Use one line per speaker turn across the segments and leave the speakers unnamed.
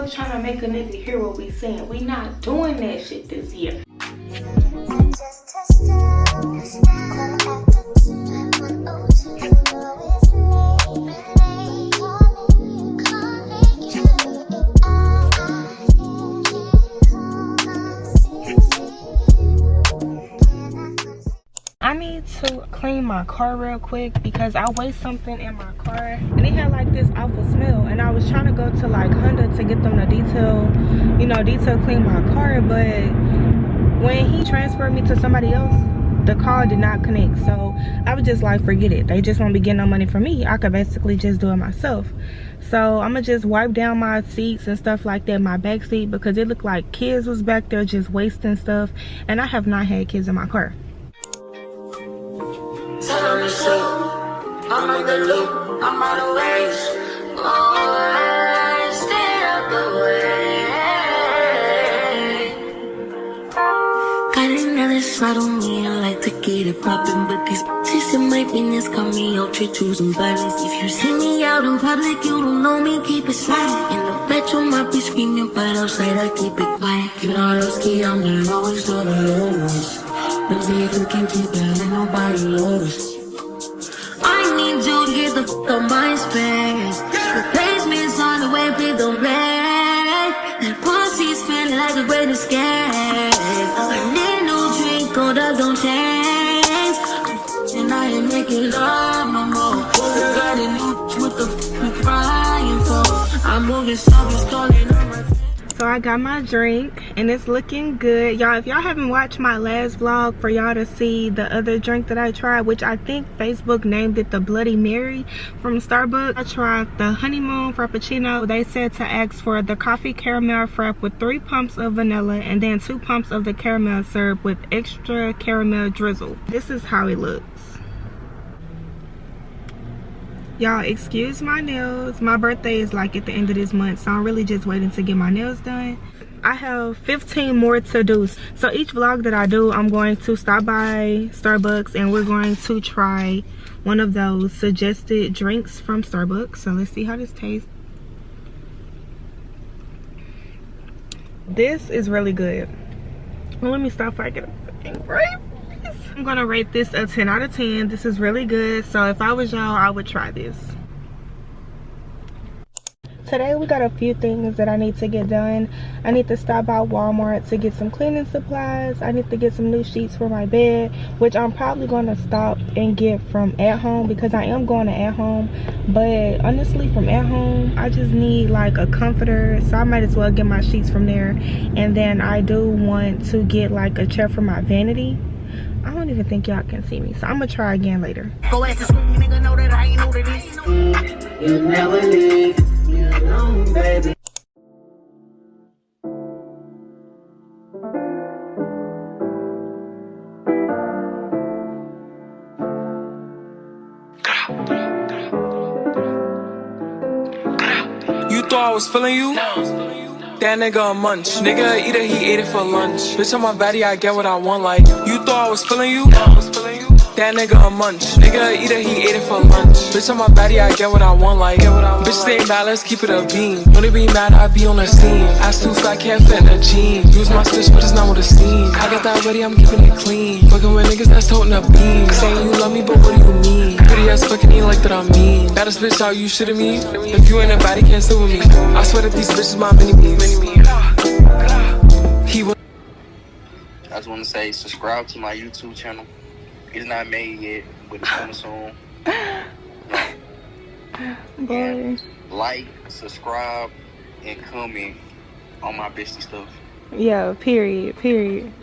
still trying to make a nigga hear what we saying. We not doing that shit this year. I need to clean my car real quick because I waste something in my car and it had like this awful smell, and I was trying to go to like Honda to get them to detail clean my car, but when he transferred me to somebody else, the call did not connect. So I was just like, forget it, they just won't be getting no money from me. I could basically just do it myself. So I'm gonna just wipe down my seats and stuff like that, my back seat, because it looked like kids was back there just wasting stuff, and I have not had kids in my car.
I'm in the loop, I'm out of ways. Oh, stay out the way. Got another slide on me, I like to get it poppin', but these bitches in my business got me out here choosing violence. If you see me out in public, you don't know me, keep it silent. In the bedroom, I be screaming, but outside I keep it quiet. You know, those key, I'm the lowest of the lowest. Them niggas can't keep it, let nobody notice. You to get the fuck on my space. Replacement's on the way, please don't play. That pussy's feeling like a great escape. I need no drink, cold up, don't change. And I ain't making love no more. Got a new what the fuck you crying for? I'm moving soft, it's calling on my face.
So I got my drink and it's looking good. Y'all, if y'all haven't watched my last vlog for y'all to see the other drink that I tried, which I think Facebook named it the Bloody Mary from Starbucks. I tried the honeymoon frappuccino. They said to ask for the coffee caramel frap with 3 pumps of vanilla and then 2 pumps of the caramel syrup with extra caramel drizzle. This is how it looks. Y'all, excuse my nails. My birthday is like at the end of this month, so I'm really just waiting to get my nails done. I have 15 more to do. So each vlog that I do, I'm going to stop by Starbucks and we're going to try one of those suggested drinks from Starbucks. So let's see how this tastes. This is really good. Well, let me stop before I get a fucking break. I'm gonna rate this a 10 out of 10. This is really good, so if I was y'all, I would try this. Today we got a few things that I need to get done. I need to stop by Walmart to get some cleaning supplies. I need to get some new sheets for my bed, which I'm probably going to stop and get from At Home because I am going to At Home. But honestly, from At Home, I just need like a comforter, so I might as well get my sheets from there. And then I do want to get like a chair for my vanity. I don't even think y'all can see me, so I'm gonna try again later.
Go ask the school, nigga, know that I ain't know that this. You never leave me alone, baby.
You thought I was feeling you? That nigga a munch. Nigga eat it, he ate it for lunch. Bitch on my body, I get what I want. Like, you thought I was feeling you? That nigga a munch. Nigga eat it, he ate it for lunch. Bitch on my body, I get what I want. Like, bitch stay mad, let's keep it a beam. When it be mad, I be on the scene. Ass too fat, can't fit in a jean. Use my stitch, but it's not what it seems. I got that ready, I'm keeping it clean. Fucking with niggas that's toting a beam. Saying you love me, but what do you mean? Pretty ass fucking ain't like that I mean. Baddest bitch, how you shitting me? If you ain't a baddie, can't sit with me. I swear that these bitches my mini-me's.
I just want to say subscribe to my YouTube channel. It's not made yet, but it's coming soon. And like, subscribe, and comment on my bestie stuff.
Yeah, period.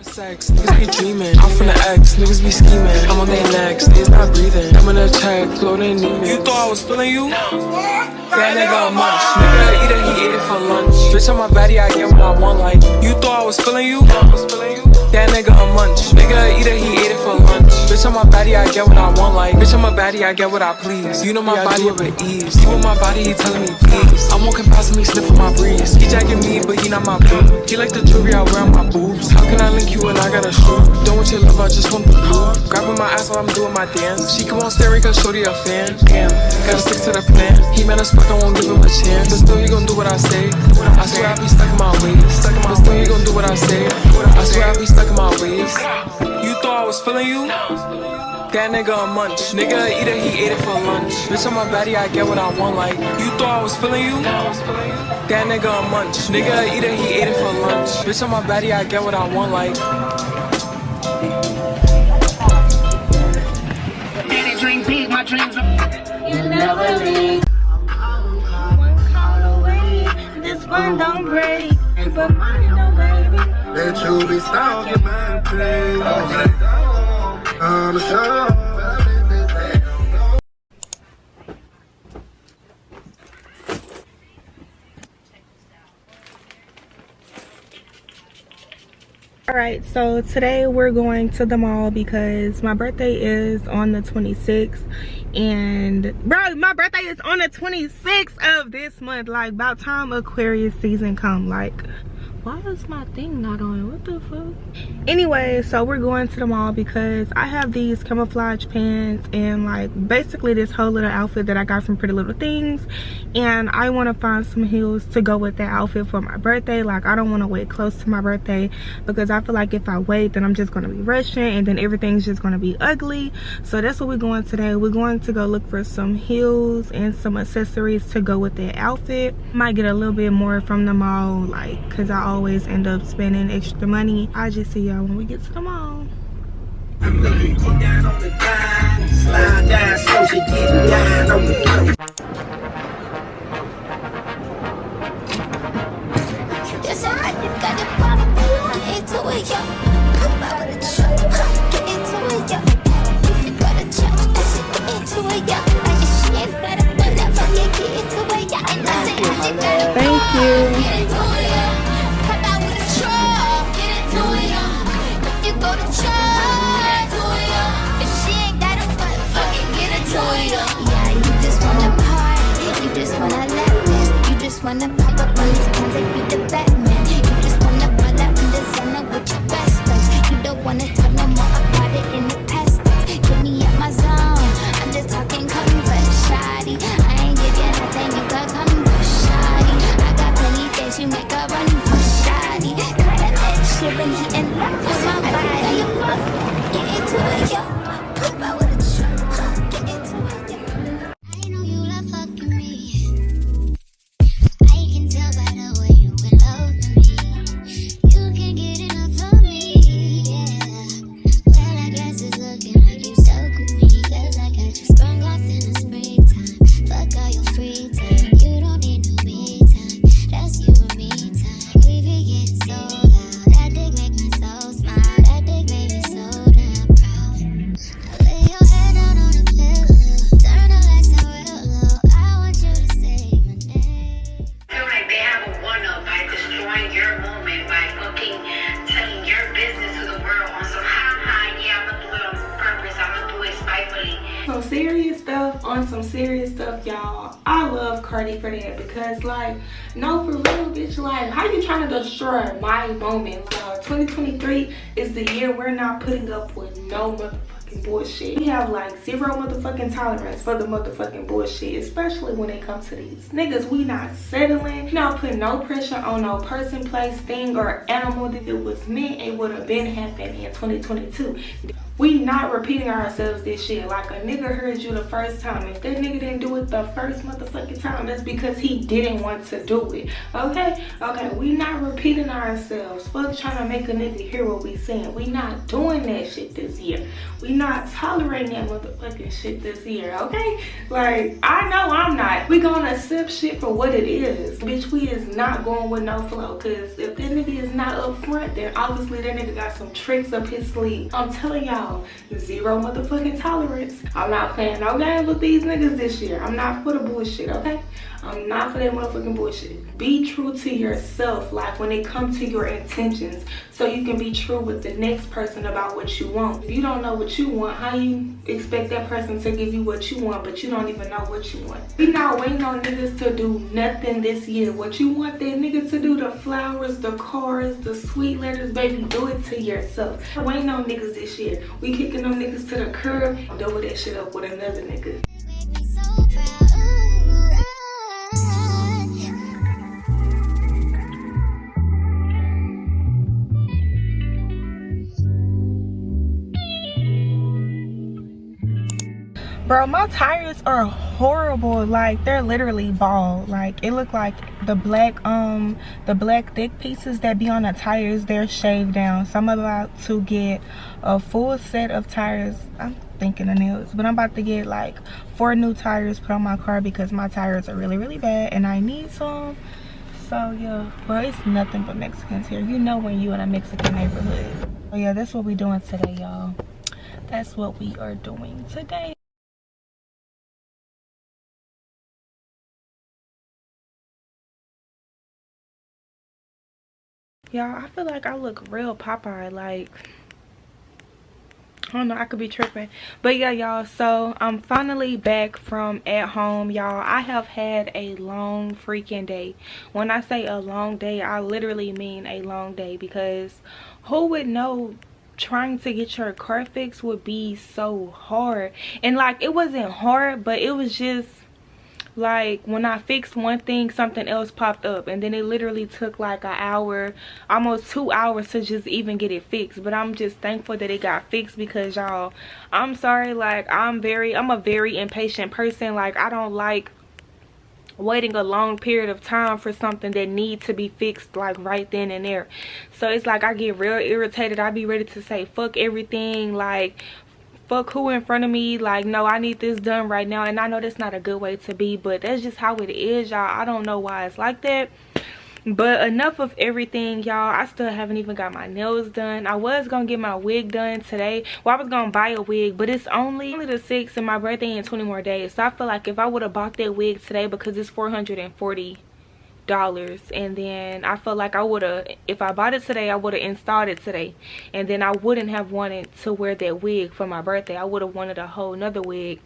Sex, niggas be dreaming. I'm from the X, niggas be scheming. I'm on their necks, niggas not breathing. I'm in a check, floating in. You thought I was feeling you? That nigga a munch. Nigga eat it, he ate it for lunch. Bitch on my body, I get what I want. Like, you thought I was feeling you? That nigga a munch. Nigga eat it, he ate it for lunch. Bitch on my body, I get what I want. Like, bitch on my body, I get what I please. You know my body over ease. He with my body, he telling me please. I'm walking past him, he sniffing my breeze. He jacking me, but he not my boo. He like the jewelry I wear on my boobs. How can I link you when I got a shoe? Don't want your love, I just want the blue. Grabbing my ass while I'm doing my dance. She come on staring cause shorty a fan. Damn, gotta stick to the plan. He mad as fuck, I won't give him a chance. But still he gon' do what I say. I swear I That nigga a munch. Nigga eat it, he ate it for lunch. Bitch, on my baddie, I get what I want. Like, you thought I was feeling you? That nigga a munch. Nigga eat it, he ate it for lunch. Bitch, on my baddie, I get what I want. Like,
Daddy drink big, my dreams are. You never leave.
One call away, this one don't break, but mine don't, baby.
That you be stalking my page. On the show.
Alright, so today we're going to the mall because my birthday is on the 26th. And bro, my birthday is on the 26th of this month. Like, about time Aquarius season come. Like, why is my thing not on? What the fuck? Anyway, so we're going to the mall because I have these camouflage pants and like basically this whole little outfit that I got from Pretty Little Things, and I want to find some heels to go with that outfit for my birthday. Like, I don't want to wait close to my birthday because I feel like if I wait, then I'm just going to be rushing and then everything's just going to be ugly. So that's what we're going today. We're going to go look for some heels and some accessories to go with that outfit. Might get a little bit more from the mall, like, because I always end up spending extra money. I'll just see y'all when we get to the mall. Thank you.
Wanna pop up on these cans like you the Batman. You just wanna ball out in the zone with your best friends. You don't wanna talk no more about it in the past tense. Get me out my zone, I'm just talking comfort, shoddy. I ain't give you nothing, you could come for shoddy. I got plenty things you make a run for shoddy. Cut a bitch, shivering, heating up for my body. Get into it, yo. Pop out with a truck, get into it, yo. I know you love fucking me.
Some serious stuff, y'all. I love Cardi for that because, like, no, for real, bitch, like, how you trying to destroy my moment? 2023 is the year we're not putting up with no motherfucking bullshit. We have like zero motherfucking tolerance for the motherfucking bullshit, especially when it comes to these niggas. We not settling, not putting no pressure on no person, place, thing, or animal. If it was meant, it would have been happening in 2022. We not repeating ourselves this shit. Like, a nigga heard you the first time. If that nigga didn't do it the first motherfucking time, that's because he didn't want to do it. Okay? Okay, we not repeating ourselves. Fuck trying to make a nigga hear what we saying. We not doing that shit this year. We not tolerating that motherfucking shit this year, okay? Like, I know I'm not. We gonna accept shit for what it is. Bitch, we is not going with no flow. Cause if that nigga is not up front, then obviously that nigga got some tricks up his sleeve. I'm telling y'all, zero motherfucking tolerance. I'm not playing no games with these niggas this year. I'm not for the bullshit, okay? I'm not for that motherfucking bullshit. Be true to yourself, like when it comes to your intentions, so you can be true with the next person about what you want. If you don't know what you want, how you expect that person to give you what you want, but you don't even know what you want? We not waiting on niggas to do nothing this year. What you want that nigga to do, the flowers, the cars, the sweet letters, baby, do it to yourself. Waiting on niggas this year. We kicking them niggas to the curb, double that shit up with another nigga. Bro, my tires are horrible. Like, they're literally bald. Like, it look like the black thick pieces that be on the tires, they're shaved down. So I'm about to get a full set of tires. I'm thinking of nails, but I'm about to get like 4 new tires put on my car because my tires are really, really bad and I need some. So yeah, well, it's nothing but Mexicans here. You know when you in a Mexican neighborhood. So yeah, that's what we doing today, y'all. That's what we are doing today. Y'all, I feel like I look real Popeye. Like, I don't know, I could be tripping. But yeah, y'all, so I'm finally back from at home, y'all. I have had a long freaking day. When I say a long day, I literally mean a long day, because who would know trying to get your car fixed would be so hard? And like, it wasn't hard, but it was just like when I fixed one thing, something else popped up, and then it literally took like an hour, almost 2 hours to just even get it fixed. But I'm just thankful that it got fixed, because y'all, I'm sorry, like I'm a very impatient person. Like, I don't like waiting a long period of time for something that needs to be fixed like right then and there. So it's like I get real irritated. I be ready to say fuck everything, like fuck who in front of me, like no, I need this done right now. And I know that's not a good way to be, but that's just how it is, y'all. I don't know why it's like that. But enough of everything, y'all. I still haven't even got my nails done. I was gonna get my wig done today. Well, I was gonna buy a wig, but it's only the 6th and my birthday in 20 more days. So I feel like if I would have bought that wig today, because it's $440, and then I feel like I would have, if I bought it today, I would have installed it today, and then I wouldn't have wanted to wear that wig for my birthday. I would have wanted a whole nother wig.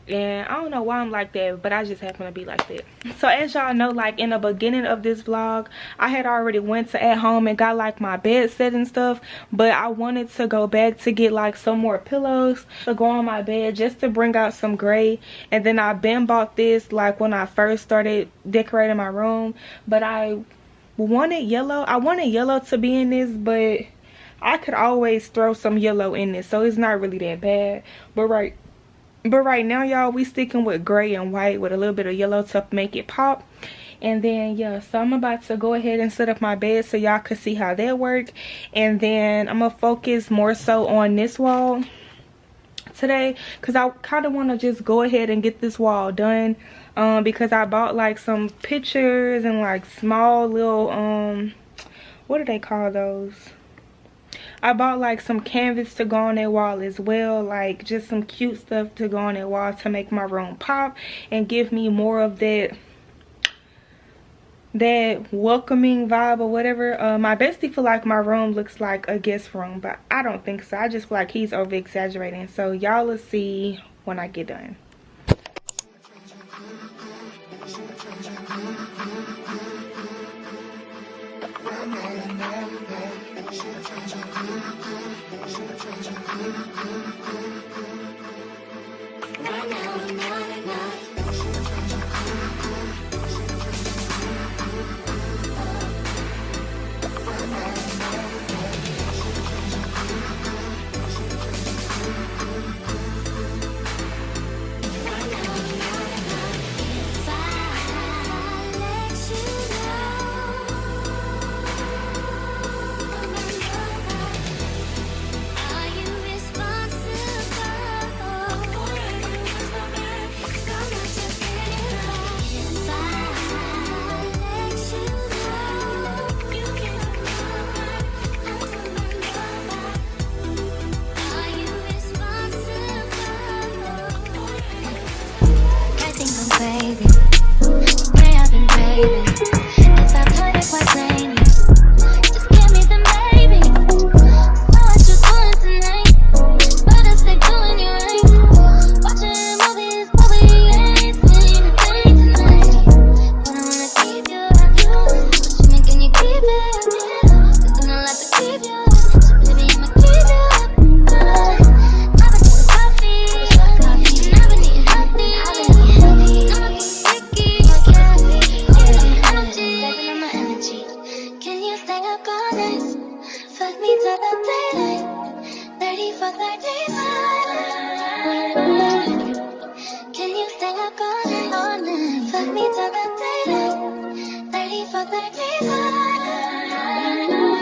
And I don't know why I'm like that, but I just happen to be like that. So as y'all know, like in the beginning of this vlog, I had already went to at home and got like my bed set and stuff, but I wanted to go back to get like some more pillows to go on my bed, just to bring out some gray. And then I been bought this like when I first started decorating my room, but I wanted yellow. I wanted yellow to be in this, but I could always throw some yellow in this, so it's not really that bad. But right now, y'all, we sticking with gray and white with a little bit of yellow to make it pop. And then yeah, so I'm about to go ahead and set up my bed so y'all can see how that work. And then I'm gonna focus more so on this wall today, because I kind of want to just go ahead and get this wall done, because I bought like some pictures and like small little what do they call those? I bought like some canvas to go on that wall as well, like just some cute stuff to go on that wall to make my room pop and give me more of that welcoming vibe or whatever. My bestie feel like my room looks like a guest room, but I don't think so. I just feel like he's over exaggerating. So y'all will see when I get done.
fuck on it. Fuck me till the daylight. 30 for 30.